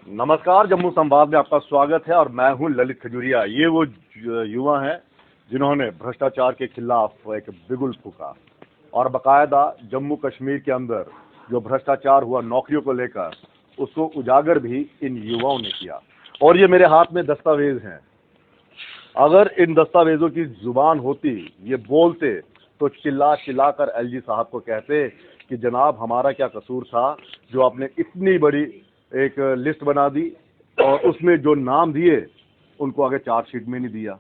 नमस्कार, जम्मू संवाद में आपका स्वागत है और मैं हूं ललित खजूरिया। ये वो युवा हैं जिन्होंने भ्रष्टाचार के खिलाफ एक बिगुल फूका और बकायदा जम्मू कश्मीर के अंदर जो भ्रष्टाचार हुआ नौकरियों को लेकर उसको उजागर भी इन युवाओं ने किया। और ये मेरे हाथ में दस्तावेज हैं। अगर इन दस्तावेजों की जुबान होती, ये बोलते, तो चिल्ला चिल्ला कर एलजी साहब को कहते कि जनाब हमारा क्या कसूर था जो आपने इतनी बड़ी एक लिस्ट बना दी और उसमें जो नाम दिए उनको आगे चार्जशीट में नहीं दिया।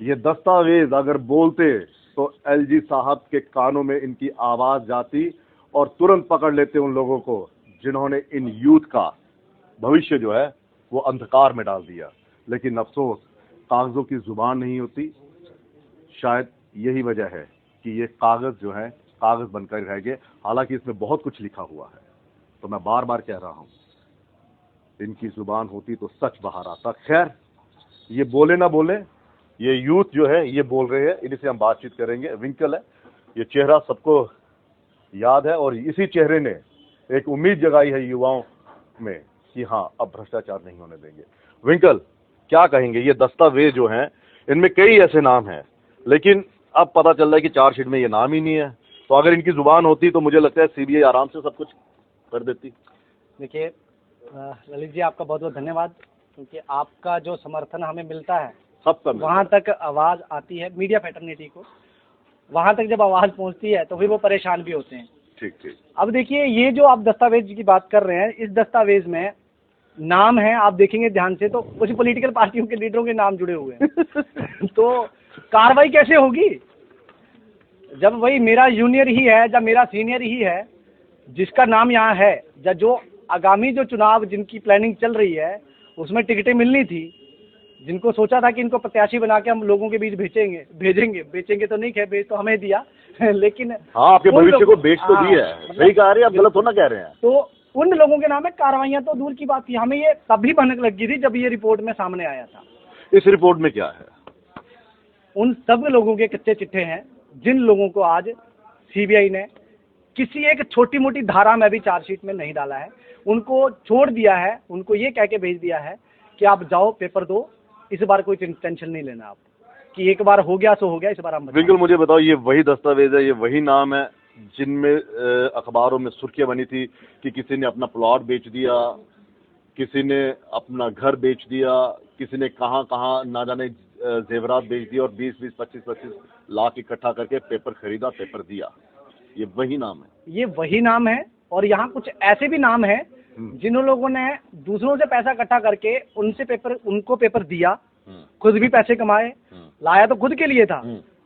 ये दस्तावेज अगर बोलते तो एलजी साहब के कानों में इनकी आवाज जाती और तुरंत पकड़ लेते उन लोगों को जिन्होंने इन यूथ का भविष्य जो है वो अंधकार में डाल दिया। लेकिन अफसोस कागजों की जुबान नहीं होती। शायद यही वजह है कि ये कागज जो है कागज बनकर रह गए, हालांकि इसमें बहुत कुछ लिखा हुआ है। तो मैं बार बार कह रहा हूं, इनकी जुबान होती तो सच बाहर आता। खैर, ये बोले ना बोले, ये यूथ जो है ये बोल रहे हैं, इनसे हम बातचीत करेंगे। विंकल है, ये चेहरा सबको याद है और इसी चेहरे ने एक उम्मीद जगाई है युवाओं में कि हाँ, अब भ्रष्टाचार नहीं होने देंगे। विंकल, क्या कहेंगे? ये दस्तावेज जो हैं इनमें कई ऐसे नाम हैं, लेकिन अब पता चल रहा है कि चार्जशीट में ये नाम ही नहीं है। तो अगर इनकी जुबान होती तो मुझे लगता है सीबीआई आराम से सब कुछ कर देती। देखिए ललित जी, आपका बहुत बहुत धन्यवाद, क्योंकि आपका जो समर्थन हमें मिलता है सबका वहाँ तक आवाज़ आती है मीडिया फैटर्निटी को, वहाँ तक जब आवाज़ पहुँचती है तो फिर वो परेशान भी होते हैं। ठीक ठीक। अब देखिए, ये जो आप दस्तावेज की बात कर रहे हैं, इस दस्तावेज में नाम है, आप देखेंगे ध्यान से तो कुछ पॉलिटिकल पार्टियों के लीडरों के नाम जुड़े हुए हैं। तो कार्रवाई कैसे होगी जब वही मेरा जूनियर ही है, जब मेरा सीनियर ही है जिसका नाम यहाँ है, जो आगामी जो चुनाव जिनकी प्लानिंग चल रही है उसमें टिकटें मिलनी थी, जिनको सोचा था कि इनको प्रत्याशी बना के हम लोगों के बीच बेचेंगे तो नहीं, बेच तो हमें दिया लेकिन हाँ, आपके भविष्य को बेच तो दिया है। सही कह रहे हैं, आप गलत थोड़ा कह रहे हैं। तो उन लोगों के नाम में कार्रवाइयां तो दूर की बात थी, हमें ये तभी भनक लगी थी जब ये रिपोर्ट में सामने आया था। इस रिपोर्ट में क्या है? उन सब लोगों के कच्चे चिट्ठे हैं जिन लोगों को आज सीबीआई ने किसी एक छोटी मोटी धारा में भी चार्जशीट में नहीं डाला है, उनको छोड़ दिया है, उनको ये कह के भेज दिया है कि आप जाओ पेपर दो, इस बार कोई टेंशन नहीं लेना आप, कि एक बार हो गया सो हो गया, इस बार आप बिल्कुल। मुझे बताओ, ये वही दस्तावेज है, ये वही नाम है जिनमें अखबारों में सुर्खियां बनी थी कि किसी ने अपना प्लॉट बेच दिया, किसी ने अपना घर बेच दिया, किसी ने कहां कहां ना जाने जेवरात बेच दिया और 20-20, 25-25 लाख इकट्ठा करके पेपर खरीदा, पेपर दिया। ये वही नाम है, ये वही नाम है। और यहाँ कुछ ऐसे भी नाम है जिन लोगों ने दूसरों से पैसा इकट्ठा करके उनको पेपर दिया, खुद भी पैसे कमाए, लाया तो खुद के लिए था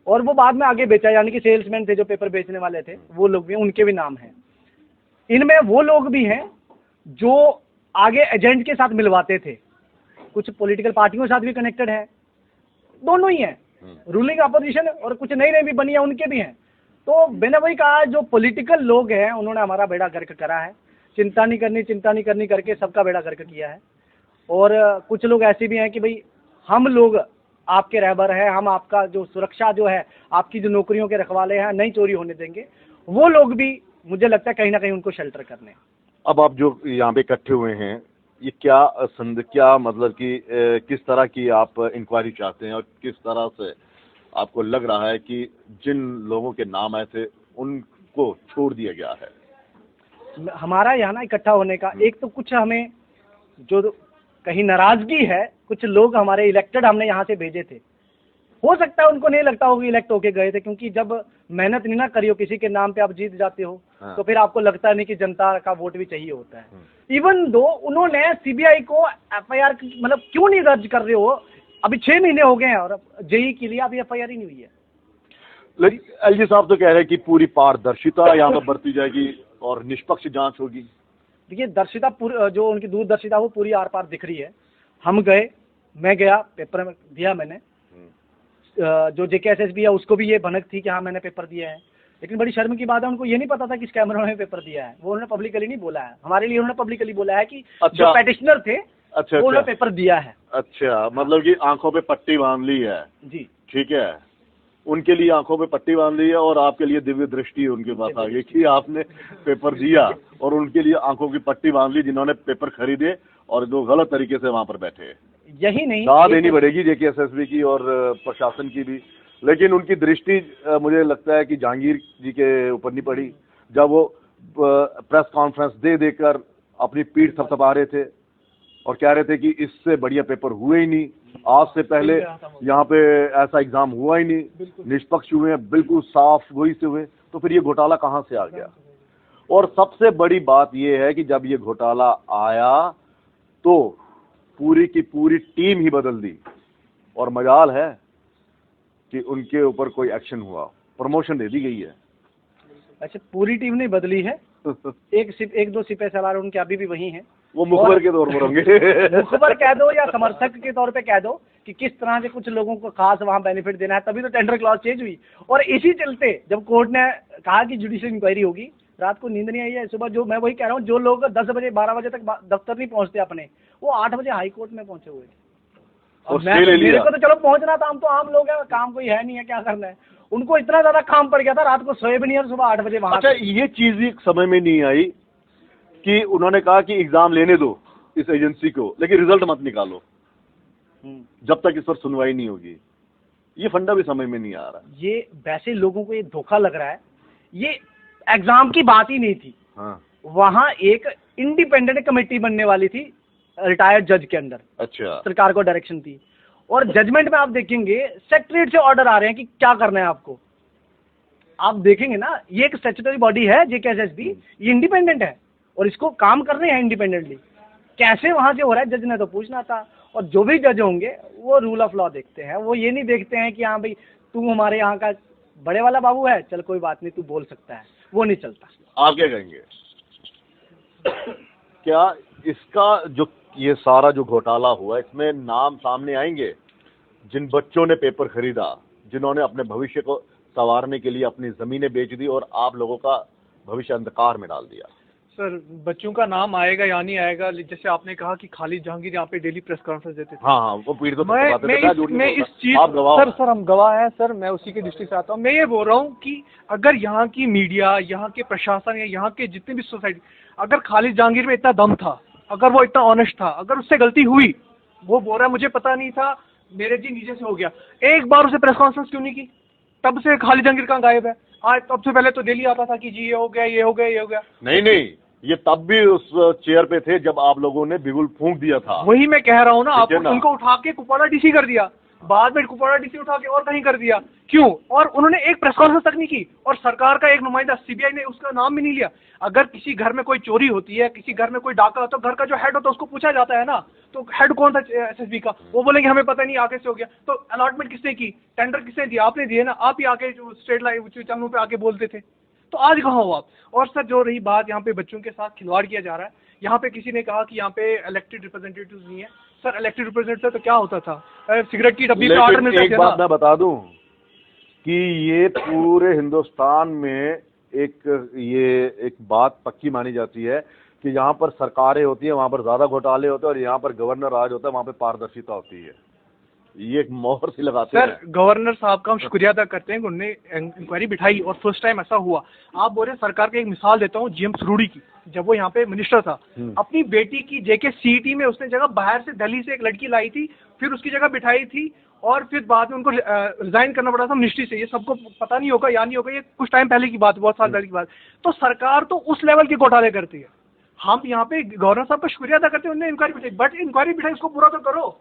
और वो बाद में आगे बेचा, यानी कि सेल्समैन थे जो पेपर बेचने वाले थे, वो लोग भी, उनके भी नाम हैं। इनमें वो लोग भी हैं जो आगे एजेंट के साथ मिलवाते थे, कुछ पॉलिटिकल पार्टियों के साथ भी कनेक्टेड है, दोनों ही है, रूलिंग अपोजिशन और कुछ नई भी बनी है, उनके भी हैं। तो मैंने वही कहा, जो पॉलिटिकल लोग हैं उन्होंने हमारा बेड़ा गर्क करा है, चिंता नहीं करनी करके सबका बेड़ा गर्क किया है। और कुछ लोग ऐसे भी हैं कि भाई हम लोग आपके रहबर हैं, हम आपका जो सुरक्षा जो है, आपकी जो नौकरियों के रखवाले हैं, नहीं चोरी होने देंगे। वो लोग भी मुझे लगता है कहीं ना कहीं उनको शेल्टर करने। अब आप जो यहाँ पे इकट्ठे हुए हैं, ये क्या मतलब कि किस तरह की आप इंक्वायरी चाहते हैं और किस तरह से आपको लग रहा है कि जिन लोगों के नाम आए थे उनको छोड़ दिया गया है? हमारा यहाँ ना इकट्ठा होने का एक तो कुछ हमें जो कहीं नाराजगी है, कुछ लोग हमारे इलेक्टेड हमने यहाँ से भेजे थे, हो सकता है उनको नहीं लगता होगा इलेक्ट होके गए थे, क्योंकि जब मेहनत नहीं ना करी हो किसी के नाम पे आप जीत जाते हो, तो फिर आपको लगता नहीं कि जनता का वोट भी चाहिए होता है। इवन दो उन्होंने सीबीआई को एफआईआर मतलब क्यों नहीं दर्ज कर रहे हो, अभी 6 महीने हो गए हैं और जेई के लिए अभी एफआईआर ही नहीं हुई है। लेकिन एलजी साहब तो कह रहे हैं कि पूरी पारदर्शिता यहाँ पर बरती जाएगी और निष्पक्ष जांच होगी। देखिए, दर्शिता जो उनकी दूरदर्शिता वो पूरी आर पार दिख रही है। हम गए, मैं गया, पेपर में दिया मैंने, जो जेकेएसएसबी है उसको भी ये भनक थी कि हाँ मैंने पेपर दिया है, लेकिन बड़ी शर्म की बात है उनको ये नहीं पता था किस कैमरा में पेपर दिया है। वो उन्होंने पब्लिकली नहीं बोला है, हमारे लिए उन्होंने पब्लिकली बोला है कि जो पेटिशनर थे वो उन्होंने पेपर दिया है। अच्छा, मतलब कि आंखों पे पट्टी बांध ली है। जी ठीक है। उनके लिए आंखों पे पट्टी बांध ली है और आपके लिए दिव्य दृष्टि उनके पास आ गई कि आपने पेपर दिया, और उनके लिए आंखों की पट्टी बांध ली जिन्होंने पेपर खरीदे और जो गलत तरीके से वहां पर बैठे। यही नहीं, दाद देनी पड़ेगी JKSSB की और प्रशासन की भी, लेकिन उनकी दृष्टि मुझे लगता है कि जहांगीर जी के ऊपर नहीं पड़ी, जब वो प्रेस कॉन्फ्रेंस दे देकर अपनी पीठ थपथपा रहे थे और कह रहे थे कि इससे बढ़िया पेपर हुए ही नहीं, आज से पहले यहाँ पे ऐसा एग्जाम हुआ ही नहीं, निष्पक्ष हुए हैं, बिल्कुल साफ गोई से हुए, तो फिर ये घोटाला कहाँ से आ गया? और सबसे बड़ी बात ये है कि जब ये घोटाला आया तो पूरी की पूरी टीम ही बदल दी, और मजाल है कि उनके ऊपर कोई एक्शन हुआ, प्रमोशन दे दी गई है। अच्छा, पूरी टीम नहीं बदली है, एक दो सिपह सलार उनके अभी भी वही हैं, वो मुखबर के तौर पर होंगे। मुखबर कह दो या समर्थक के तौर पे कह दो कि किस तरह से कुछ लोगों को खास वहां बेनिफिट देना है, तभी तो टेंडर क्लॉज चेंज हुई। और इसी चलते जब कोर्ट ने कहा कि जुडिशियल इंक्वायरी होगी, रात को नींद नहीं आई है। सुबह जो मैं वही कह रहा हूँ, जो लोग 10 बजे 12 बजे तक दफ्तर नहीं पहुंचते अपने, वो 8 बजे हाई कोर्ट में पहुंचे हुए थे। और मेरे को तो चलो पहुंचना था, हम तो आम लोग हैं, काम कोई है नहीं है, क्या करना है। उनको इतना ज्यादा काम पड़ गया था, रात को सोए भी नहीं और सुबह 8 बजे वहां। अच्छा, ये चीज भी समय में नहीं आई कि उन्होंने कहा कि एग्जाम लेने दो इस एजेंसी को, लेकिन रिजल्ट मत निकालो जब तक इस पर सुनवाई नहीं होगी। ये फंडा भी समय में नहीं आ रहा। ये वैसे लोगों को ये धोखा लग रहा है, ये एग्जाम की बात ही नहीं थी। हाँ। वहां एक इंडिपेंडेंट कमेटी बनने वाली थी रिटायर्ड जज के अंडर। अच्छा। सरकार को डायरेक्शन थी, और जजमेंट में आप देखेंगे सेक्रेटरीट से ऑर्डर आ रहे हैं कि क्या करना है आपको। आप देखेंगे ना, ये एक स्टैट्यूटरी बॉडी है JKSSB, ये इंडिपेंडेंट है और इसको काम करने हैं इंडिपेंडेंटली। कैसे वहां से हो रहा है, जज ने तो पूछना था। और जो भी जज होंगे वो रूल ऑफ लॉ देखते हैं, वो ये नहीं देखते हैं कि हाँ भाई तू हमारे यहाँ का बड़े वाला बाबू है, चल कोई बात नहीं तू बोल सकता है, वो नहीं चलता। आप क्या कहेंगे? क्या इसका जो ये सारा जो घोटाला हुआ, इसमें नाम सामने आएंगे जिन बच्चों ने पेपर खरीदा, जिन्होंने अपने भविष्य को संवारने के लिए अपनी जमीनें बेच दी और आप लोगों का भविष्य अंधकार में डाल दिया? सर, बच्चों का नाम आएगा या नहीं आएगा, जैसे आपने कहा कि खालिद जहांगीर यहाँ पे डेली प्रेस कॉन्फ्रेंस देते थे। हाँ, वो पीड़ तो मैं इस चीज, सर हम गवाह हैं सर, मैं उसी के डिस्ट्रिक्ट से आता हूँ। मैं ये बोल रहा हूँ कि अगर यहाँ की मीडिया, यहाँ के प्रशासन या यहाँ के जितने भी सोसाइटी, अगर खालिद जहांगीर में इतना दम था, अगर वो इतना ऑनेस्ट था, अगर उससे गलती हुई, वो बोल रहा है मुझे पता नहीं था, मेरे जी नीचे से हो गया, एक बार उसे प्रेस कॉन्फ्रेंस क्यों नहीं की? तब से खालिद जहांगीर कहाँ गायब है? आज तब से पहले तो डेली आता था कि जी ये हो गया, ये हो गया, ये हो गया। नहीं, ये तब भी उस चेयर पे थे जब आप लोगों ने बिगुल फूंक दिया था। वही मैं कह रहा हूँ ना, आप उनको उठा के कुपवाड़ा DC कर दिया, बाद में कुपवाड़ा DC उठा के और कहीं कर दिया, क्यों? और उन्होंने एक प्रेस कॉन्फ्रेंस तक नहीं की, और सरकार का एक नुमाइंदा CBI ने उसका नाम भी नहीं लिया। अगर किसी घर में कोई चोरी होती है, किसी घर में कोई डाका होता है, तो घर का जो हेड होता है उसको पूछा जाता है ना, तो हेड कौन था SSB का? वो बोलेंगे हमें पता नहीं, आगे से हो गया। तो अलॉटमेंट किसने की, टेंडर किसने दिया? आपने दिए ना, आप ही आके जो स्ट्रेट लाइन चैनलों पे आके बोलते थे। तो आज कहाँ हो आप? और सर जो रही बात, यहाँ पे बच्चों के साथ खिलवाड़ किया जा रहा है। यहाँ पे किसी ने कहा कि यहाँ पे इलेक्टेड रिप्रेजेंटेटिव्स नहीं है। सर इलेक्टेड रिप्रेजेंटेटिव तो क्या होता था, सिगरेट की डब्बी पे ऑर्डर मिलता था। एक बात मैं बता दूं कि ये पूरे हिंदुस्तान में एक बात पक्की मानी जाती है कि जहाँ पर सरकारें होती है वहाँ पर ज्यादा घोटाले होते हैं, और यहाँ पर गवर्नर राज होता है वहाँ पे पारदर्शिता होती है। ये एक मोहर सी लगाते हैं। सर गवर्नर साहब का हम शुक्रिया अदा करते हैं कि उन्होंने इंक्वायरी बिठाई और फर्स्ट टाइम ऐसा हुआ। आप बोल रहे सरकार की एक मिसाल देता हूँ, GM सरूड़ी की, जब वो यहाँ पे मिनिस्टर था, अपनी बेटी की JKCET में उसने जगह बाहर से दिल्ली से एक लड़की लाई थी, फिर उसकी जगह बिठाई थी, और फिर बाद में उनको रिजाइन करना पड़ा था मिनिस्ट्री से। ये सबको पता नहीं होगा या नहीं होगा, ये कुछ टाइम पहले की बात, बहुत साल पहले की बात। तो सरकार तो उस लेवल के घोटाले करती है। हम यहाँ पे गवर्नर साहब का शुक्रिया अदा करते हैं, उन्होंने इंक्वायरी बिठाई, बट इंक्वायरी बिठाई उसको पूरा तो करो।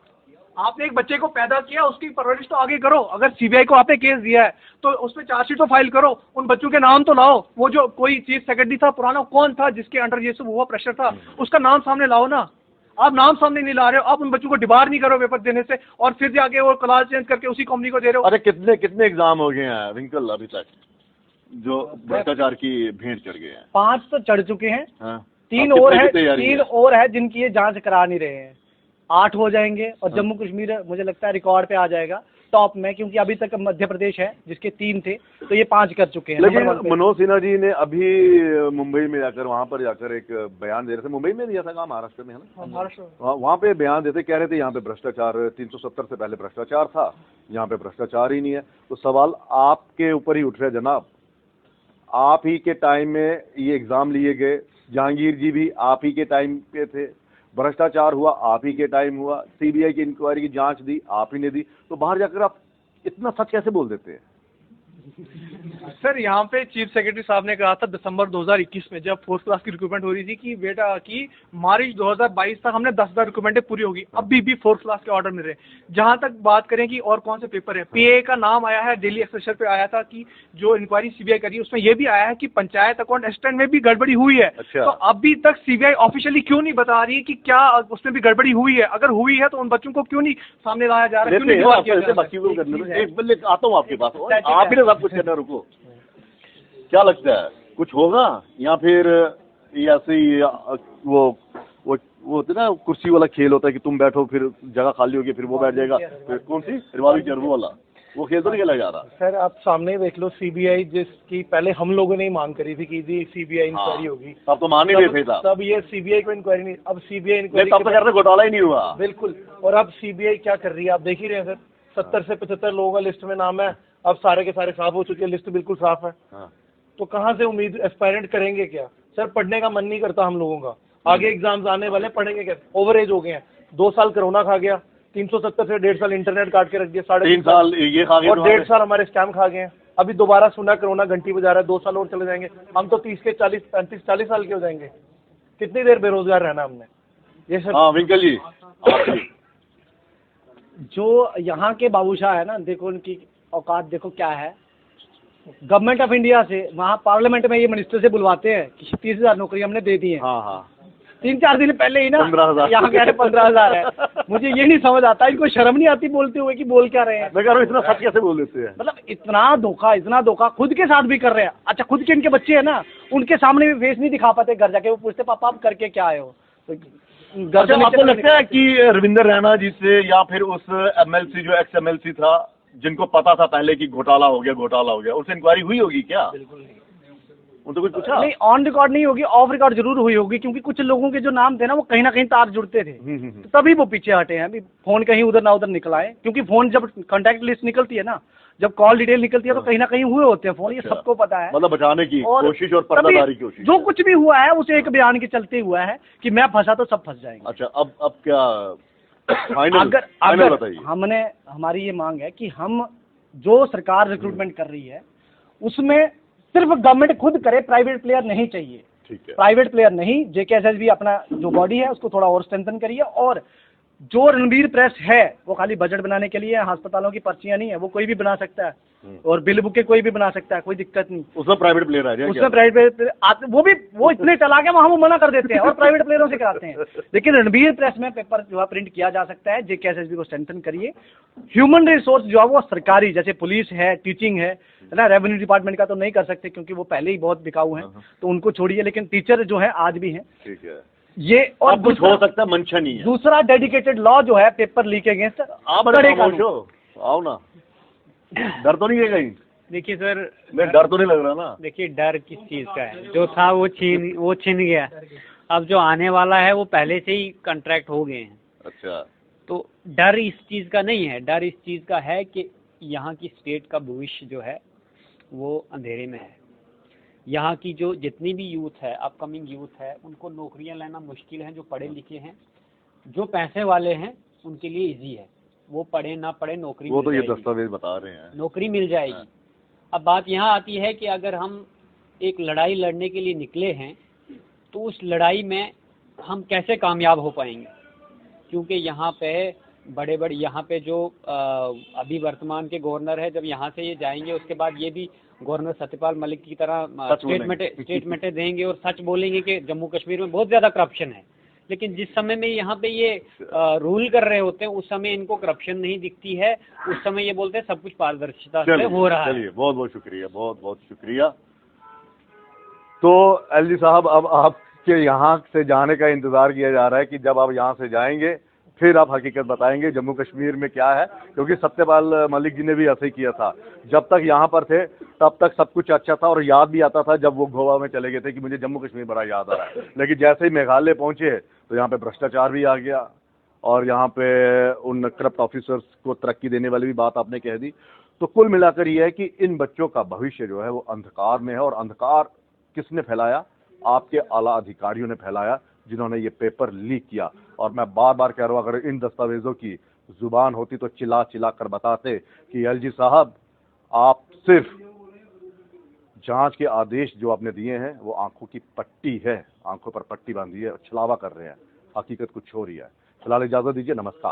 आपने एक बच्चे को पैदा किया, उसकी परवरिश तो आगे करो। अगर CBI को आपने केस दिया है तो उसमें चार्जशीट तो फाइल करो, उन बच्चों के नाम तो लाओ। वो जो कोई चीफ सेक्रेटरी था पुराना, कौन था जिसके अंडर ये सब हुआ, प्रेशर था, उसका नाम सामने लाओ ना। आप नाम सामने नहीं ला रहे हो, आप उन बच्चों को डिबार नहीं करो पेपर देने से, और फिर जाके वो क्लास चेंज करके उसी कंपनी को दे रहे हो। अरे कितने एग्जाम हो गए हैं रिंकल अभी तक जो भ्रष्टाचार की भेंट चढ़ गए हैं? 5 तो चढ़ चुके हैं। हाँ? 3 और है जिनकी ये जांच करा नहीं रहे हैं। 8 हो जाएंगे, और जम्मू कश्मीर मुझे लगता है रिकॉर्ड पे आ जाएगा। टॉप में, क्योंकि अभी तक मध्य प्रदेश है जिसके 3 थे, तो ये 5 कर चुके हैं। लेकिन मनोज सिन्हा जी ने अभी मुंबई में जाकर, वहां पर जाकर एक बयान दे रहे थे, मुंबई में दिया था काम, महाराष्ट्र में है ना, महाराष्ट्र वहां पे बयान देते, कह रहे थे यहाँ पे भ्रष्टाचार 370 से पहले भ्रष्टाचार था, यहाँ पे भ्रष्टाचार ही नहीं है। तो सवाल आपके ऊपर ही उठ रहा है जनाब, आप ही के टाइम में ये एग्जाम लिए गए, जहांगीर जी भी आप ही के टाइम पे थे, भ्रष्टाचार हुआ आप ही के टाइम हुआ, सीबीआई की इंक्वायरी की जांच दी आप ही ने दी, तो बाहर जाकर आप इतना सच कैसे बोल देते हैं? सर, यहाँ पे चीफ सेक्रेटरी साहब ने कहा था दिसंबर 2021 में, जब 4th क्लास की रिक्रूटमेंट हो रही थी, कि बेटा कि मार्च 2022 तक हमने 10,000 रिक्रूटमेंटें पूरी होगी। अभी भी 4th क्लास के ऑर्डर मिल रहे हैं। जहां तक बात करें कि और कौन से पेपर है, पीए का नाम आया है, डेली एक्सेलसियर पे आया था कि जो इंक्वायरी सीबीआई करी, उसमें यह भी आया है कि पंचायत अकाउंट असिस्टेंट में भी गड़बड़ी हुई है। अच्छा। तो अभी तक सीबीआई ऑफिशियली क्यों नहीं बता रही कि क्या उसमें भी गड़बड़ी हुई है? अगर हुई है तो उन बच्चों को क्यों नहीं सामने लाया जा रहा है? क्यों नहीं जवाब दिया जा रहा है? आता हूँ आपके पास, आप ही सब कुछ करना, रुको। क्या लगता है कुछ होगा या फिर ऐसे ही वो होता है ना, कुर्सी वाला खेल होता है कि तुम बैठो फिर जगह खाली होगी फिर वो बैठ जाएगा, फिर कौन सी रिवॉल्विंग चेयर वाला, वो खेल तो नहीं खेला जा रहा? सर आप सामने देख लो, सीबीआई जिसकी पहले हम लोगों ने ही मांग करी थी कि सीबीआई इंक्वायरी होगी, अब तो मान ही रहे थे तब ये सीबीआई को इंक्वायरी नहीं, अब सीबीआई इंक्वायरी तब तक घोटाला ही नहीं हुआ। बिल्कुल। और अब सीबीआई क्या कर रही है आप देख ही रहे हैं सर, 70 से 75 लोगों का लिस्ट में नाम है, अब सारे के सारे साफ हो चुके हैं, लिस्ट बिल्कुल साफ है। तो कहाँ से उम्मीद एस्पायरेंट करेंगे क्या? सर पढ़ने का मन नहीं करता हम लोगों का, आगे एग्जाम्स आने वाले, पढ़ेंगे क्या? ओवर एज हो गए हैं, 2 साल कोरोना खा गया, 370 से 1.5 साल इंटरनेट काट के रख दिया, 3.5 साल ये खा गया, और 1.5 साल हमारे स्कैम खा गए हैं। अभी दोबारा सुना कोरोना घंटी बजा रहा है, 2 साल और चले जाएंगे, हम तो 30 के 40 35 40 साल के हो जाएंगे। कितनी देर बेरोजगार रहना हमने? ये सब। हाँ विंकल जी, जो यहाँ के बाबूशाह है ना, देखो उनकी औकात देखो क्या है। गवर्नमेंट ऑफ इंडिया से वहाँ पार्लियामेंट में ये मिनिस्टर से बुलवाते हैं कि 30,000 नौकरी हमने दे दी है। हाँ। 3-4 दिन पहले ही ना 15,000 यहाँ कह रहे 15,000 है। मुझे ये नहीं समझ आता, इनको शर्म नहीं आती बोलते हुए कि बोल क्या रहे हैं? मैं कह रहा हूँ इतना सच कैसे बोल देते हैं? मतलब इतना धोखा खुद के साथ भी कर रहे हैं। अच्छा, खुद के इनके बच्चे हैं ना, उनके सामने भी फेस नहीं दिखा पाते, घर जाके वो पूछते पापा आप करके क्या आए हो? अच्छा, आपको लगता है कि रविंदर रैना जी से या फिर उस एमएलसी जो एक्स एमएलसी था, जिनको पता था पहले कि घोटाला हो गया, उससे इंक्वायरी हुई होगी क्या? बिल्कुल नहीं। उनसे कुछ पूछा? नहीं, ऑन रिकॉर्ड नहीं होगी, ऑफ रिकॉर्ड जरूर हुई होगी, क्योंकि कुछ लोगों के जो नाम थे ना वो कहीं ना कहीं तार जुड़ते थे, तो तभी वो पीछे हटे हैं। अभी फोन कहीं उधर ना उधर निकल आए, क्योंकि फोन जब कॉन्टैक्ट लिस्ट निकलती है ना, जब कॉल डिटेल निकलती है तो कहीं ना कहीं हुए होते हैं फोन, ये सबको पता है। मतलब बचाने की कोशिश और पर्दादारी की कोशिश। जो कुछ भी हुआ है उसे एक बयान के चलते हुआ है कि मैं फंसा तो सब फंस जाएंगे। अच्छा, अब क्या अगर हमने, हमारी ये मांग है कि हम जो सरकार रिक्रूटमेंट कर रही है उसमें सिर्फ गवर्नमेंट खुद करे, प्राइवेट प्लेयर नहीं चाहिए। ठीक है, प्राइवेट प्लेयर नहीं, जेकेएसएसबी अपना जो बॉडी है उसको थोड़ा और स्ट्रेंथन करिए, और जो रणबीर प्रेस है वो खाली बजट बनाने के लिए, अस्पतालों की पर्चियां नहीं है, वो कोई भी बना सकता है, और बिल बुकें कोई भी बना सकता है, कोई दिक्कत नहीं। उसमें प्राइवेट प्लेयर आ जाए, उसमें प्राइवेट प्लेयर वो इतने चालाक है, वहां वो मना कर देते हैं और प्राइवेट प्लेयरों से कराते हैं। लेकिन रणबीर प्रेस में पेपर जो है प्रिंट किया जा सकता है। जेकेएसएसबी को स्ट्रेंथन करिए। ह्यूमन रिसोर्स जो है वो सरकारी, जैसे पुलिस है, टीचिंग है ना, रेवेन्यू डिपार्टमेंट का तो नहीं कर सकते क्योंकि वो पहले ही बहुत बिकाऊ हैं, तो उनको छोड़िए, लेकिन टीचर जो है आज भी हैं। ठीक है, ये और कुछ हो सकता है, मंशा नहीं है। दूसरा डेडिकेटेड लॉ जो है पेपर लीक अगेंस्ट, आप आओ ना, डर तो नहीं है कहीं? देखिए सर, मैं डर तो नहीं लग रहा ना? देखिए डर किस चीज का है, जो था वो छिन गया, अब जो आने वाला है वो पहले से ही कॉन्ट्रैक्ट हो गए हैं। अच्छा, तो डर इस चीज का नहीं है, डर इस चीज का है कि यहाँ की स्टेट का भविष्य जो है वो अंधेरे में है। यहाँ की जो जितनी भी यूथ है, अपकमिंग यूथ है, उनको नौकरियां लेना मुश्किल है। जो पढ़े लिखे हैं, जो पैसे वाले हैं, उनके लिए इजी है, वो पढ़े ना पढ़े नौकरी, वो तो ये दस्तावेज बता रहे हैं, नौकरी मिल जाएगी। अब बात यहाँ आती है कि अगर हम एक लड़ाई लड़ने के लिए निकले हैं तो उस लड़ाई में हम कैसे कामयाब हो पाएंगे, क्योंकि यहाँ पे बड़े यहाँ पे जो अभी वर्तमान के गवर्नर है, जब यहाँ से ये जाएंगे उसके बाद ये भी गवर्नर सत्यपाल मलिक की तरह स्टेटमेंटें देंगे और सच बोलेंगे कि जम्मू कश्मीर में बहुत ज़्यादा करप्शन है। लेकिन जिस समय में यहाँ पे ये रूल कर रहे होते हैं उस समय इनको करप्शन नहीं दिखती है, उस समय ये बोलते हैं सब कुछ पारदर्शिता से हो रहा है। बहुत बहुत शुक्रिया, बहुत बहुत शुक्रिया। तो एलजी साहब, अब आपके यहाँ से जाने का इंतजार किया जा रहा है कि जब आप यहाँ से जाएंगे फिर आप हकीकत बताएंगे जम्मू कश्मीर में क्या है, क्योंकि सत्यपाल मलिक जी ने भी ऐसे ही किया था। जब तक यहाँ पर थे तब तक सब कुछ अच्छा था और याद भी आता था जब वो गोवा में चले गए थे कि मुझे जम्मू कश्मीर बड़ा याद आ रहा है। लेकिन जैसे ही मेघालय पहुंचे तो यहाँ पे भ्रष्टाचार भी आ गया और यहाँ पे उन करप्ट ऑफिसर्स को तरक्की देने वाली भी बात आपने कह दी। तो कुल मिलाकर ये है कि इन बच्चों का भविष्य जो है वो अंधकार में है, और अंधकार किसने फैलाया? आपके आला अधिकारियों ने फैलाया, जिन्होंने ये पेपर लीक किया। और मैं बार बार कह रहा हूं, अगर इन दस्तावेजों की जुबान होती तो चिल्ला चिल्ला कर बताते कि एलजी साहब, आप सिर्फ जांच के आदेश जो आपने दिए हैं वो आंखों की पट्टी है, आंखों पर पट्टी बांधी है, छलावा कर रहे हैं, हकीकत कुछ हो रही है। फिलहाल इजाजत दीजिए, नमस्कार।